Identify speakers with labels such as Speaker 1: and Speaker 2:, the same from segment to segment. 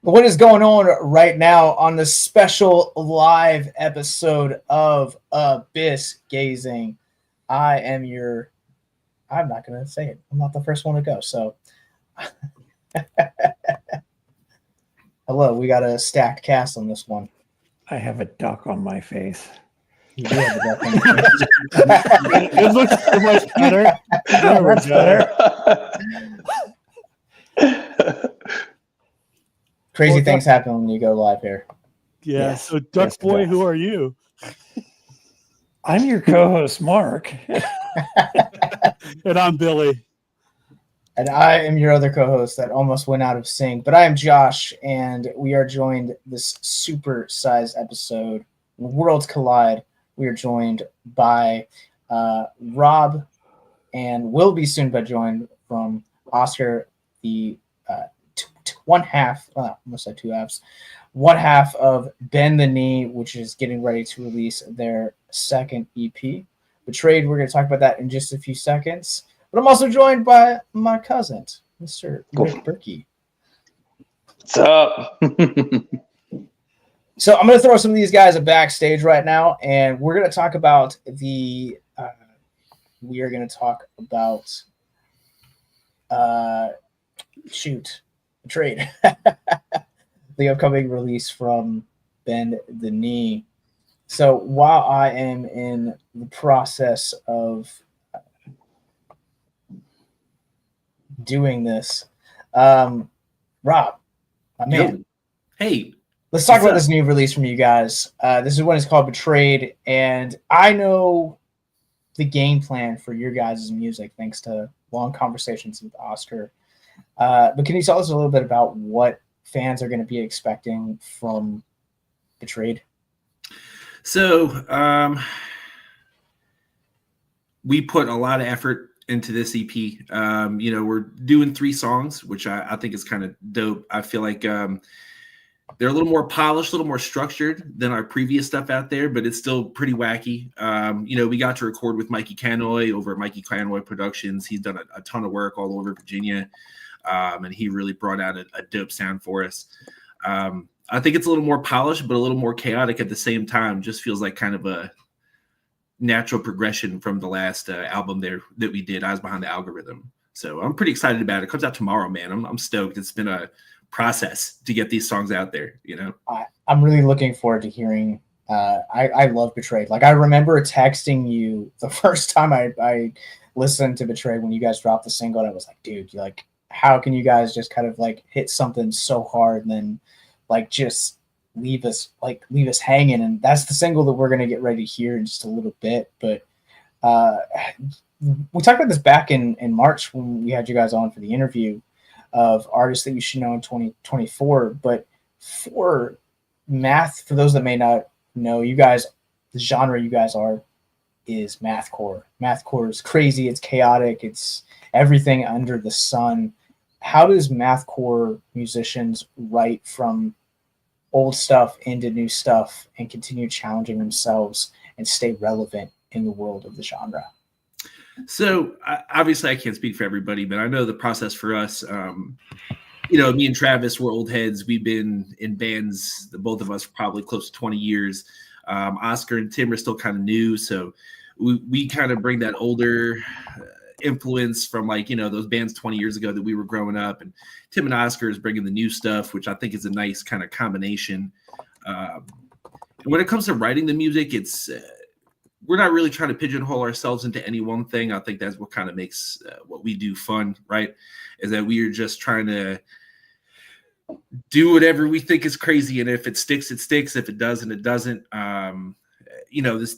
Speaker 1: What is going on right now on the special live episode of Abyss Gazing? I'm not going to say it. I'm not the first one to go. So, hello, we got a stacked cast on this one.
Speaker 2: I have a duck on my face.
Speaker 1: You do have a duck on your face.
Speaker 3: It looks so much better.
Speaker 2: That's better.
Speaker 1: Crazy things happen when you go live here.
Speaker 3: Yeah.
Speaker 2: Yes.
Speaker 3: So, Duck
Speaker 2: Yes,
Speaker 3: Boy,
Speaker 2: it
Speaker 3: who
Speaker 2: does.
Speaker 3: are you?
Speaker 2: I'm your co-host, Mark.
Speaker 3: And I'm Billy.
Speaker 1: And I am your other co-host that almost went out of sync, but I am Josh, and we are joined this super size episode, Worlds Collide. We are joined by Rob, and will be soon by joined from Oscar, the one half, almost like two halves, one half of Bend the Knee, which is getting ready to release their second EP, Betrayed. We're going to talk about that in just a few seconds. But I'm also joined by my cousin, Mr. Rick Burkey.
Speaker 4: What's up?
Speaker 1: So I'm going to throw some of these guys at backstage right now, and we're going to talk about Betrayed. The upcoming release from Bend the Knee. So while I am in the process of doing this, Rob, my man,
Speaker 4: Hey,
Speaker 1: let's talk
Speaker 4: what's
Speaker 1: about
Speaker 4: up?
Speaker 1: this new release from you guys. This is one is called Betrayed, and I know the game plan for your guys' music thanks to long conversations with Oscar. But can you tell us a little bit about what fans are going to be expecting from Betrayed?
Speaker 4: So we put a lot of effort into this EP. We're doing 3 songs, which I think is kind of dope. I feel like they're a little more polished, a little more structured than our previous stuff out there, but it's still pretty wacky. We got to record with Mikey Canoy over at Mikey Canoy Productions. He's done a ton of work all over Virginia, and he really brought out a dope sound for us. I think it's a little more polished, but a little more chaotic at the same time. Just feels like kind of a natural progression from the last album there that we did, Eyes Behind the Algorithm. So I'm pretty excited about it. It comes out tomorrow, man. I'm stoked. It's been a process to get these songs out there,
Speaker 1: I'm really looking forward to hearing. I love Betrayed. Like, I remember texting you the first time I listened to Betrayed when you guys dropped the single, and I was like, dude, like, how can you guys just kind of like hit something so hard and then like just leave us hanging? And that's the single that we're going to get ready to hear in just a little bit. But we talked about this back in March when we had you guys on for the interview of artists that you should know in 2024. But for those that may not know, you guys, the genre you guys are is mathcore. Mathcore is crazy. It's chaotic. It's everything under the sun. How does mathcore musicians write from old stuff into new stuff and continue challenging themselves and stay relevant in the world of the genre?
Speaker 4: So obviously I can't speak for everybody, but I know the process for us, me and Travis were old heads. We've been in bands, both of us, for probably close to 20 years. Oscar and Tim are still kind of new. So we kind of bring that older influence from those bands 20 years ago that we were growing up, and Tim and Oscar is bringing the new stuff, which I think is a nice kind of combination. And when it comes to writing the music, it's we're not really trying to pigeonhole ourselves into any one thing. I think that's what kind of makes what we do fun, right? Is that we are just trying to do whatever we think is crazy, and if it sticks, it sticks. If it doesn't, it doesn't.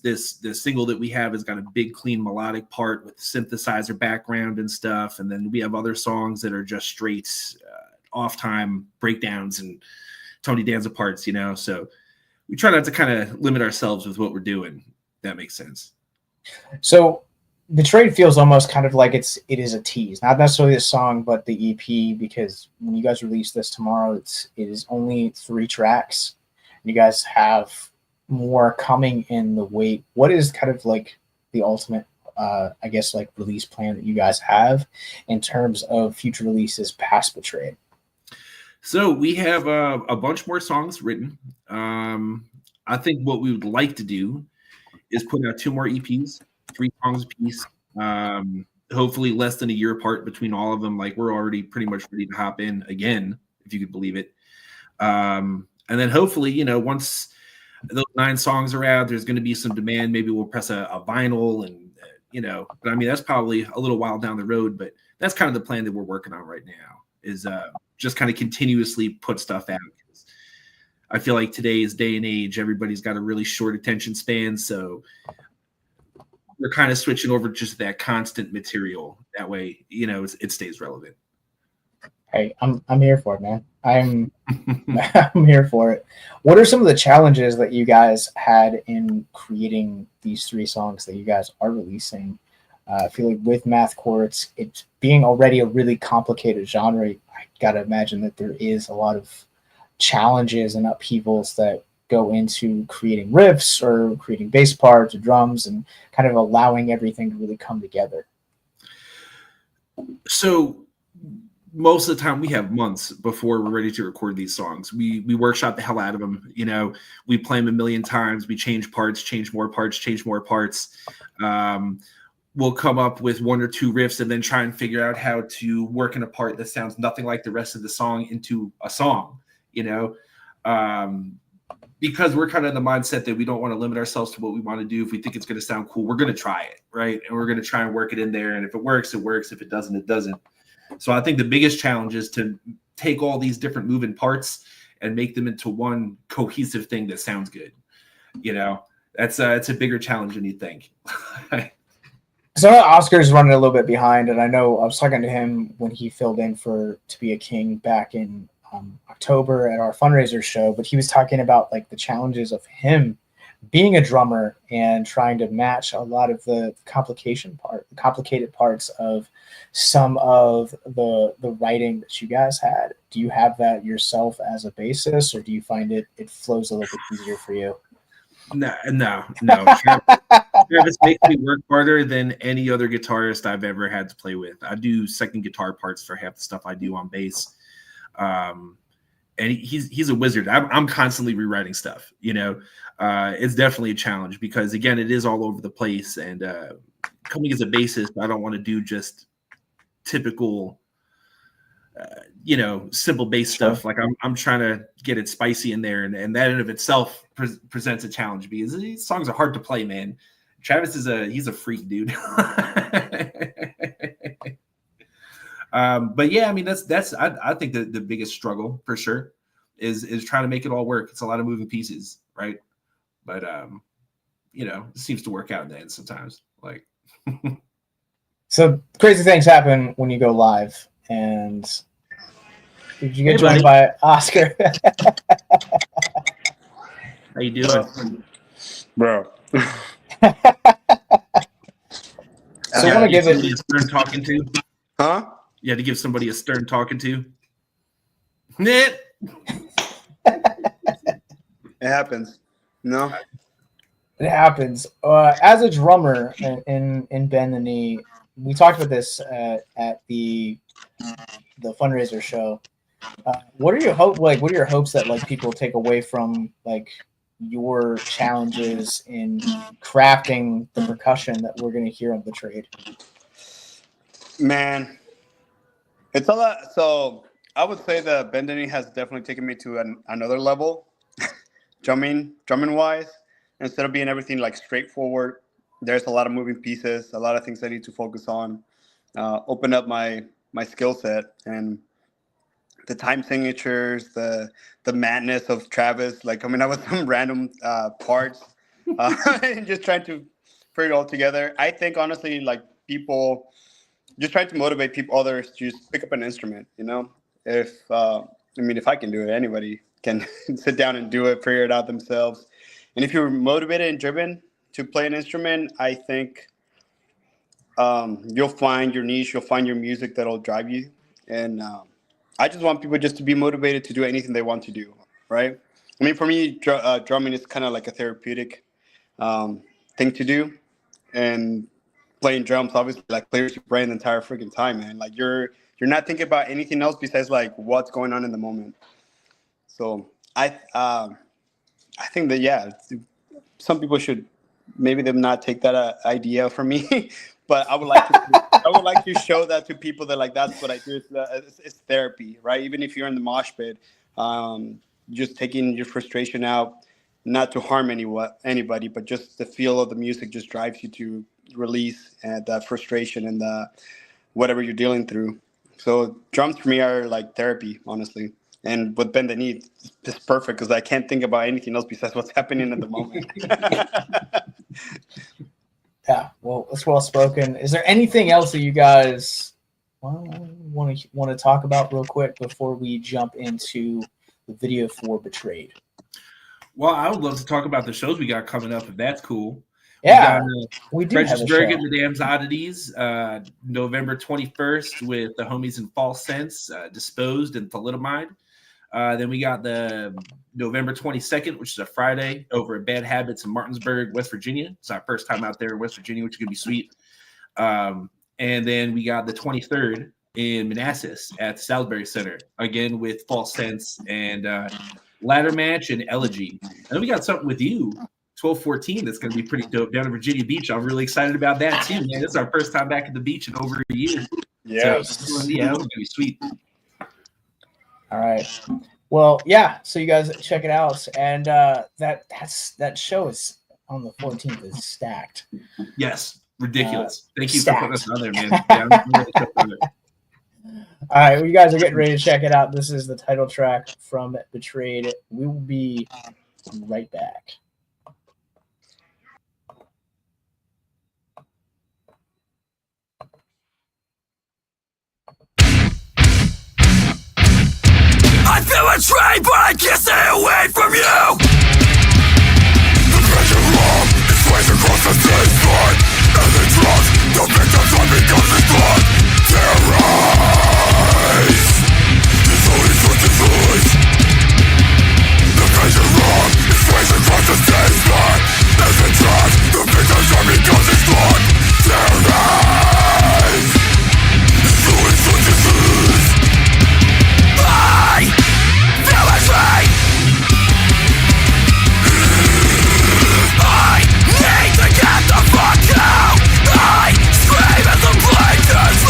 Speaker 4: This single that we have has got a big, clean melodic part with synthesizer background and stuff, and then we have other songs that are just straight off time breakdowns and Tony Danza parts. So we try not to kind of limit ourselves with what we're doing. If that makes sense.
Speaker 1: So Betrayed feels almost kind of like it is a tease, not necessarily the song, but the EP, because when you guys release this tomorrow, it is only 3 tracks. You guys have more coming in the wait. What is kind of like the ultimate, release plan that you guys have in terms of future releases past Betrayed?
Speaker 4: So we have a bunch more songs written. I think what we would like to do is put out 2 more EPs, 3 songs a piece. Hopefully less than a year apart between all of them. Like we're already pretty much ready to hop in again, if you could believe it. And then hopefully, once those 9 songs are out, there's going to be some demand. Maybe we'll press a vinyl and, but I mean, that's probably a little while down the road, but that's kind of the plan that we're working on right now is just kind of continuously put stuff out. I feel like today's day and age, everybody's got a really short attention span. So we're kind of switching over just that constant material. That way, it stays relevant.
Speaker 1: Hey, I'm here for it, man. I'm I'm here for it. What are some of the challenges that you guys had in creating these 3 songs that you guys are releasing? I feel like with mathcore, it's being already a really complicated genre. I gotta imagine that there is a lot of challenges and upheavals that go into creating riffs or creating bass parts or drums and kind of allowing everything to really come together.
Speaker 4: So most of the time we have months before we're ready to record these songs. We workshop the hell out of them. We play them a million times. We change parts, change more parts. We'll come up with 1 or 2 riffs and then try and figure out how to work in a part that sounds nothing like the rest of the song into a song, because we're kind of in the mindset that we don't want to limit ourselves to what we want to do. If we think it's going to sound cool, we're going to try it, right? And we're going to try and work it in there. And if it works, it works. If it doesn't, it doesn't. So I think the biggest challenge is to take all these different moving parts and make them into one cohesive thing that sounds good. It's a bigger challenge than you think.
Speaker 1: So Oscar's running a little bit behind, and I know I was talking to him when he filled in for To Be a King back in October at our fundraiser show, but he was talking about like the challenges of him being a drummer and trying to match a lot of the complicated parts of some of the writing that you guys had. Do you have that yourself as a bassist, or do you find it flows a little bit easier for you?
Speaker 4: No. Travis makes me work harder than any other guitarist I've ever had to play with. I do second guitar parts for half the stuff I do on bass. And he's a wizard. I'm constantly rewriting stuff. It's definitely a challenge because again, it is all over the place. And coming as a bassist, I don't want to do just typical, simple bass stuff. Like I'm trying to get it spicy in there, and that in of itself presents a challenge because these songs are hard to play, man. Travis he's a freak, dude. But yeah, I mean that's I think the biggest struggle for sure is trying to make it all work. It's a lot of moving pieces, right? But it seems to work out in the end sometimes. Like
Speaker 1: so crazy things happen when you go live. And did you get joined by Oscar?
Speaker 4: How you doing,
Speaker 3: bro?
Speaker 1: So I want to give it
Speaker 4: a stern talking to.
Speaker 5: Huh?
Speaker 4: You had to give somebody a stern talking to. It
Speaker 5: happens. No.
Speaker 1: It happens. As a drummer in Bend the Knee, we talked about this at the fundraiser show. What are your hopes that like people take away from like your challenges in crafting the percussion that we're going to hear on the trade?
Speaker 5: Man, it's a lot. So I would say that Bend the Knee has definitely taken me to another level, drumming wise. Instead of being everything like straightforward, there's a lot of moving pieces, a lot of things I need to focus on, open up my skill set, and the time signatures, the madness of Travis, like coming up with some random parts, and just trying to put it all together. I think honestly, like people, just trying to motivate others to just pick up an instrument. If I can do it, anybody can sit down and do it, figure it out themselves. And if you're motivated and driven to play an instrument, I think you'll find your niche, you'll find your music that'll drive you. And I just want people just to be motivated to do anything they want to do, right? I mean, for me, drumming is kind of like a therapeutic thing to do. And playing drums, obviously, like clears your brain the entire freaking time, man. Like you're you're not thinking about anything else besides like what's going on in the moment. So I think that some people should maybe them not take that idea from me, but I would like to show that to people that like that's what I do. It's therapy, right? Even if you're in the mosh pit, just taking your frustration out, not to harm anybody, but just the feel of the music just drives you to release that frustration and whatever you're dealing through. So drums for me are like therapy, honestly. And with Bend the Knee, it's perfect because I can't think about anything else besides what's happening at the moment.
Speaker 1: Yeah, well, it's well spoken. Is there anything else that you guys want to talk about real quick before we jump into the video for Betrayed?
Speaker 4: Well, I would love to talk about the shows we got coming up, if that's cool.
Speaker 1: Yeah, we do have a show.
Speaker 4: Fredericksburg and the Damned Oddities, November 21st with the homies in False Sense, Disposed and Thalidomide. Then we got the November 22nd, which is a Friday, over at Bad Habits in Martinsburg, West Virginia. It's our first time out there in West Virginia, which is going to be sweet. And then we got the 23rd in Manassas at the Salisbury Center, again with False Sense and Ladder Match and Elegy. And then we got something with you, 12/14, that's going to be pretty dope down in Virginia Beach. I'm really excited about that too, man. This is our first time back at the beach in over a year.
Speaker 5: Yes.
Speaker 4: So, yeah, it's going to be sweet.
Speaker 1: All right. Well, yeah. So you guys check it out, and that show is on the 14th is stacked.
Speaker 4: Yes, ridiculous. Thank you
Speaker 1: stacked.
Speaker 4: for putting us on there, man. Yeah, I'm really on it.
Speaker 1: All right, well, you guys are getting ready to check it out. This is the title track from Betrayed. We will be right back.
Speaker 6: I feel betrayed, but I can't stay away from you. The pendulum it sways across the stage line, and the drugs, the victims are becomes his blood. Terrorize, it's only such a voice. The pendulum it sways across the stage line, and the drugs, the victims are becomes his blood. Terrorize, it's only such a voice. I feel betrayed. I need to get the fuck out. I scream as the blade gets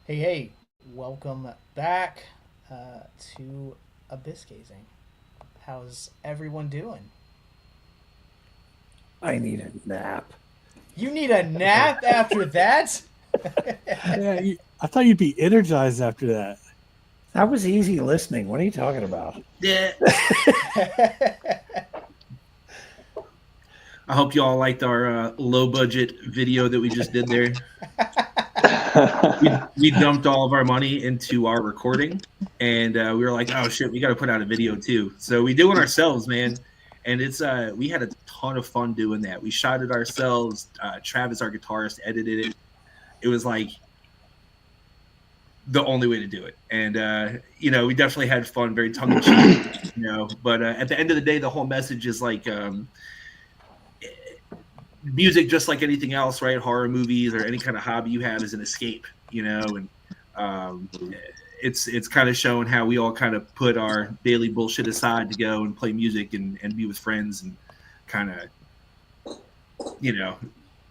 Speaker 1: Hey, welcome back to Abyss Gazing. How's everyone doing?
Speaker 2: I need a nap.
Speaker 1: You need a nap after that?
Speaker 3: Yeah, I thought you'd be energized after that.
Speaker 2: That was easy listening. What are you talking about?
Speaker 4: Yeah. I hope you all liked our low budget video that we just did there. We dumped all of our money into our recording, and we were like, oh shit, we got to put out a video too. So we do it ourselves, man. And it's we had a ton of fun doing that. We shot it ourselves. Travis, our guitarist, edited it. It was like the only way to do it. And we definitely had fun, very tongue in cheek, But at the end of the day, the whole message is like music, just like anything else, right? Horror movies or any kind of hobby you have is an escape, and it's kind of showing how we all kind of put our daily bullshit aside to go and play music and be with friends and kind of,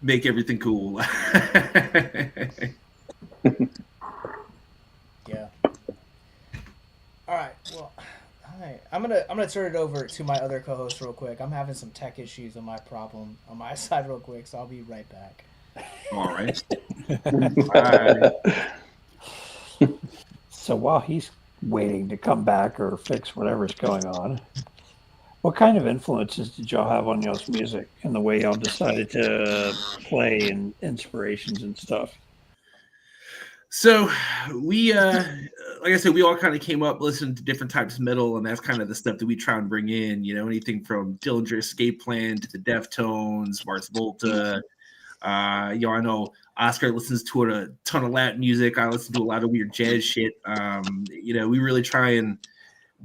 Speaker 4: make everything cool.
Speaker 1: Yeah. All right. Well, I'm gonna turn it over to my other co-host real quick. I'm having some tech issues on my side real quick, so I'll be right back.
Speaker 4: All right. Bye.
Speaker 2: So while he's waiting to come back or fix whatever's going on, what kind of influences did y'all have on y'all's music and the way y'all decided to play and inspirations and stuff?
Speaker 4: So we, like I said, we all kind of came up listening to different types of metal, and that's kind of the stuff that we try and bring in, anything from Dillinger Escape Plan to the Deftones, Mars Volta. I know Oscar listens to a ton of Latin music. I listen to a lot of weird jazz shit. We really try and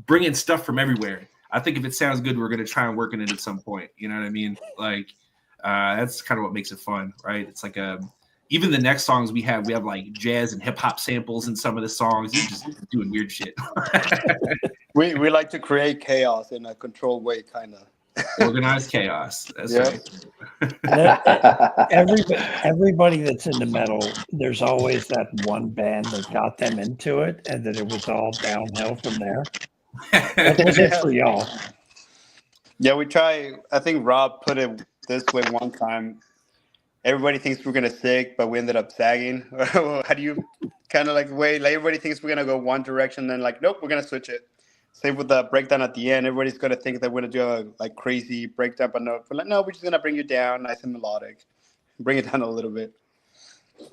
Speaker 4: bring in stuff from everywhere. I think if it sounds good, we're going to try and work in it at some point. You know what I mean? Like, that's kind of what makes it fun, right? It's like even the next songs we have like jazz and hip hop samples in some of the songs. You're just doing weird shit.
Speaker 5: we like to create chaos in a controlled way, kind of.
Speaker 4: Organized chaos. That's
Speaker 5: right.
Speaker 2: Everybody that's into metal, there's always that one band that got them into it, and that it was all downhill from there. That was it for y'all.
Speaker 5: Yeah, we try. I think Rob put it this way one time. Everybody thinks we're gonna sing, but we ended up sagging. How do you kind of like wait? Like everybody thinks we're gonna go one direction, then like nope, we're gonna switch it. Same with the breakdown at the end. Everybody's gonna think that we're gonna do a like crazy breakdown, but no, we're like no, we're just gonna bring you down, nice and melodic, bring it down a little bit.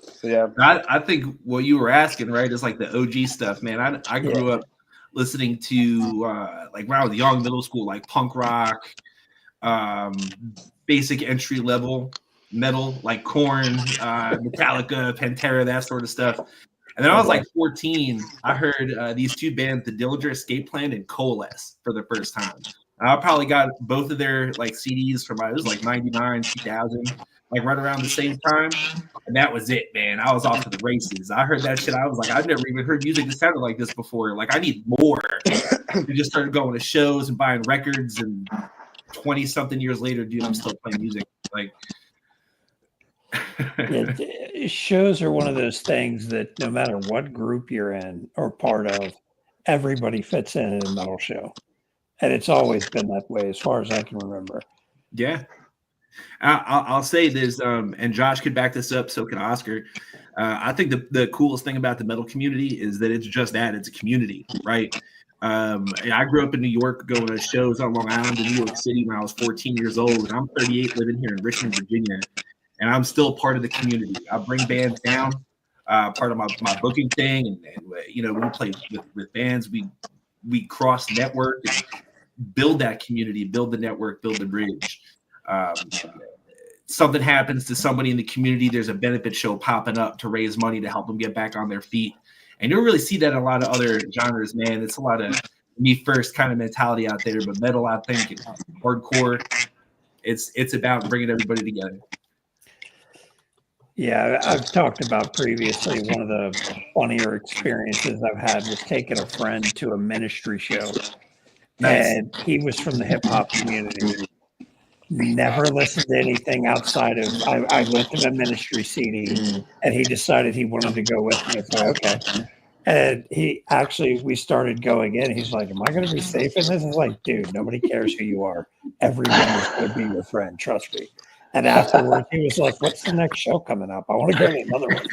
Speaker 5: So yeah,
Speaker 4: I think what you were asking, right, is like the OG stuff, man. I grew up listening to like when I was young, middle school, like punk rock, basic entry level metal, like Korn, Metallica, Pantera, that sort of stuff. And then I was like 14. I heard these two bands, the Dillinger Escape Plan and Coalesce, for the first time. I probably got both of their like CDs from it was like 99, 2000, like right around the same time. And that was it, man. I was off to the races. I heard that shit. I was like, I've never even heard music that sounded like this before. Like, I need more. We just started going to shows and buying records. And 20 something years later, dude, I'm still playing music. Like,
Speaker 2: shows are one of those things that no matter what group you're in or part of, everybody fits in a metal show. And it's always been that way as far as I can remember.
Speaker 4: Yeah. I'll say this, and Josh could back this up, so can Oscar. I think the coolest thing about the metal community is that it's just that. It's a community, right? I grew up in New York going to shows on Long Island in New York City when I was 14 years old, and I'm 38 living here in Richmond, Virginia. And I'm still part of the community. I bring bands down, part of my booking thing, and when we play with bands, we cross network and build that community, build the network, build the bridge. Something happens to somebody in the community, there's a benefit show popping up to raise money to help them get back on their feet. And you'll really see that in a lot of other genres, man. It's a lot of me first kind of mentality out there, but metal, I think, and hardcore, it's about bringing everybody together.
Speaker 2: Yeah, I've talked about previously one of the funnier experiences I've had was taking a friend to a ministry show. Nice. And he was from the hip hop community. never listened to anything outside of. I lent him a ministry CD, and he decided he wanted to go with me. It's like, okay. And we started going in. He's like, "Am I going to be safe in this?" I was like, "Dude, nobody cares who you are. Everyone is going to be your friend. Trust me." And afterwards, he was like, "What's the next show coming up? I want to go to another one."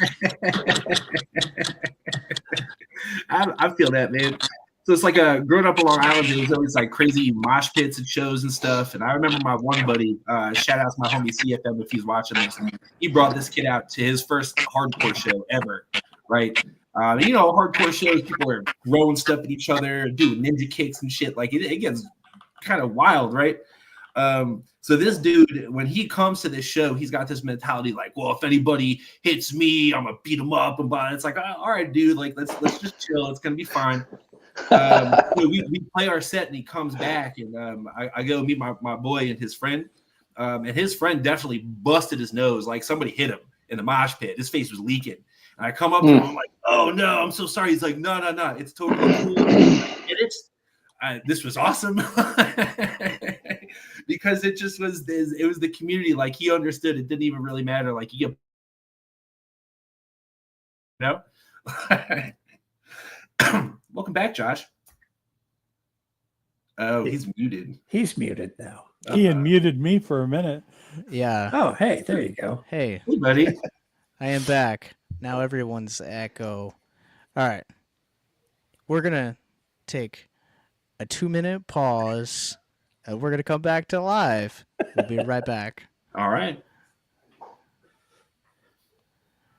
Speaker 4: I feel that, man. So it's like growing up on Long Island, there was always like crazy mosh pits and shows and stuff. And I remember my one buddy, shout out to my homie CFM if he's watching this. He brought this kid out to his first hardcore show ever, right? Hardcore shows, people are throwing stuff at each other, doing ninja kicks and shit. Like it gets kind of wild, right? So this dude, when he comes to this show, he's got this mentality like, well, if anybody hits me, I'm gonna beat him up. And it's like, all right, dude, like let's just chill. It's gonna be fine. We play our set, and he comes back, and I go meet my boy and his friend, and his friend definitely busted his nose, like somebody hit him in the mosh pit. His face was leaking. And I come up to him, I'm like, "Oh no, I'm so sorry." He's like, "No, it's totally cool." And this was awesome because it just was. It was the community. Like he understood. It didn't even really matter. Like you get, Welcome back, Josh. Oh, he's muted.
Speaker 2: He's muted now.
Speaker 3: He unmuted me for a minute.
Speaker 7: Yeah.
Speaker 2: Oh, hey, there you go.
Speaker 7: Hey,
Speaker 4: buddy.
Speaker 7: I am back. Now everyone's echo. All right. We're going to take a 2-minute pause, and we're going to come back to live. We'll be right back.
Speaker 4: All right.